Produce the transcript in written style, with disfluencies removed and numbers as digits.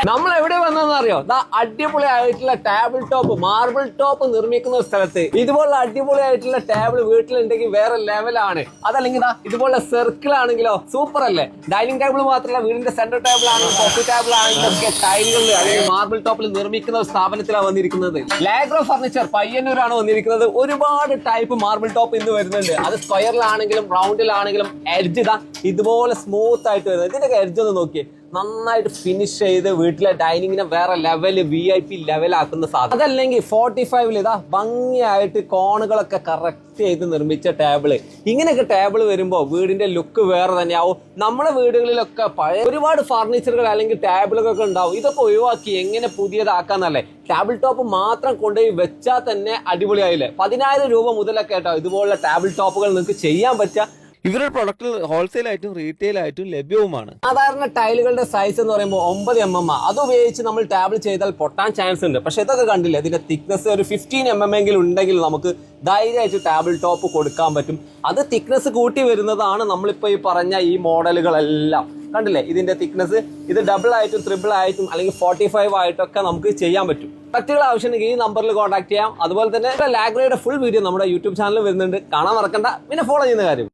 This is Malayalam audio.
നമ്മൾ എവിടെ വന്നതെന്ന് അറിയോ? അടിപൊളിയായിട്ടുള്ള ടേബിൾ ടോപ്പ്, മാർബിൾ ടോപ്പ് നിർമ്മിക്കുന്ന ഒരു സ്ഥലത്ത്. ഇതുപോലുള്ള അടിപൊളിയായിട്ടുള്ള ടേബിൾ വീട്ടിലുണ്ടെങ്കിൽ വേറെ ലെവലാണ്. അതല്ലെങ്കിൽ ഇതുപോലുള്ള സർക്കിൾ ആണെങ്കിലോ സൂപ്പർ അല്ലേ? ഡൈനിങ് ടേബിൾ മാത്രമല്ല, വീടിന്റെ സെന്റർ ടേബിൾ ആണെങ്കിലും കോഫി ടേബിൾ ആണെങ്കിലും ഒക്കെ ടൈലുകളിൽ അല്ലെങ്കിൽ മാർബിൾ ടോപ്പിൽ നിർമ്മിക്കുന്ന ഒരു സ്ഥാപനത്തിലാണ് വന്നിരിക്കുന്നത്. ലാഗ്രോ ഫർണിച്ചർ പയ്യന്നൂരാണ് വന്നിരിക്കുന്നത്. ഒരുപാട് ടൈപ്പ് മാർബിൾ ടോപ്പ് ഇന്ന് വരുന്നുണ്ട്. അത് സ്ക്വയറിലാണെങ്കിലും റൗണ്ടിലാണെങ്കിലും എഡ്ജ് ഇതുപോലെ സ്മൂത്ത് ആയിട്ട് വരുന്നത്. ഇതിന്റെയൊക്കെ എഡ്ജ് ഒന്ന് നോക്കിയേ, നന്നായിട്ട് ഫിനിഷ് ചെയ്ത് വീട്ടിലെ ഡൈനിങ്ങിനെ വേറെ ലെവല് VIP ലെവലാക്കുന്ന സാധനം. അതല്ലെങ്കിൽ 45 ഭംഗിയായിട്ട് കോണുകളൊക്കെ കറക്റ്റ് ചെയ്ത് നിർമ്മിച്ച ടേബിള്. ഇങ്ങനെയൊക്കെ ടേബിൾ വരുമ്പോൾ വീടിന്റെ ലുക്ക് വേറെ തന്നെയാവും. നമ്മുടെ വീടുകളിലൊക്കെ പഴയ ഒരുപാട് ഫർണിച്ചറുകൾ അല്ലെങ്കിൽ ടേബിളുകളൊക്കെ ഉണ്ടാവും. ഇതൊക്കെ ഒഴിവാക്കി എങ്ങനെ പുതിയതാക്കാന്നല്ലേ? ടേബിൾ ടോപ്പ് മാത്രം കൊണ്ടുപോയി വെച്ചാൽ തന്നെ അടിപൊളിയായില്ലേ? 10,000 രൂപ മുതലൊക്കെ കേട്ടോ ഇതുപോലുള്ള ടേബിൾ ടോപ്പുകൾ നിങ്ങൾക്ക് ചെയ്യാൻ പറ്റുക. ഇവരുടെ പ്രൊഡക്റ്റ് ഹോൾസെയിൽ ആയിട്ടും റീറ്റെയിൽ ആയിട്ടും ലഭ്യവുമാണ്. സാധാരണ ടൈലുകളുടെ സൈസ് എന്ന് പറയുമ്പോൾ 9 mm. അത് ഉപയോഗിച്ച് നമ്മൾ ടേബിൾ ചെയ്താൽ പൊട്ടാൻ ചാൻസ് ഉണ്ട്. പക്ഷെ ഇതൊക്കെ കണ്ടില്ല, ഇതിന്റെ തിക്നെസ് ഒരു 15 mm എങ്കിലും ഉണ്ടെങ്കിൽ നമുക്ക് ധൈര്യമായിട്ട് ടേബിൾ ടോപ്പ് കൊടുക്കാൻ പറ്റും. അത് തിക്നെസ് കൂട്ടി വരുന്നതാണ് നമ്മളിപ്പോൾ ഈ പറഞ്ഞ ഈ മോഡലുകളെല്ലാം. കണ്ടില്ലേ ഇതിന്റെ തിക്നെസ്? ഇത് ഡബിൾ ആയിട്ടും ട്രിപ്പിൾ ആയിട്ടും അല്ലെങ്കിൽ 45 ആയിട്ടൊക്കെ നമുക്ക് ചെയ്യാൻ പറ്റും. പ്രൊഡക്റ്റുകൾ ആവശ്യമുണ്ടെങ്കിൽ ഈ നമ്പറിൽ കോൺടാക്ട് ചെയ്യാം. അതുപോലെ തന്നെ ലാഗ്രോയുടെ ഫുൾ വീഡിയോ നമ്മുടെ യൂട്യൂബ് ചാനലിൽ വരുന്നുണ്ട്, കാണാൻ മറക്കണ്ട. പിന്നെ ഫോളോ ചെയ്യുന്ന കാര്യം